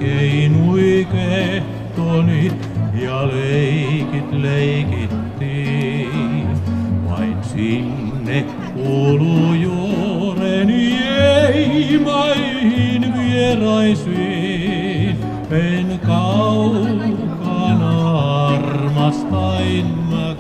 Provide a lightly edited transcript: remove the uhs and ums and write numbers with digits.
keinui kehtoni ja leikit leikittiin. Vain sinne kuului juoreni ei maihin vieraisiin. En kaukana armastain mä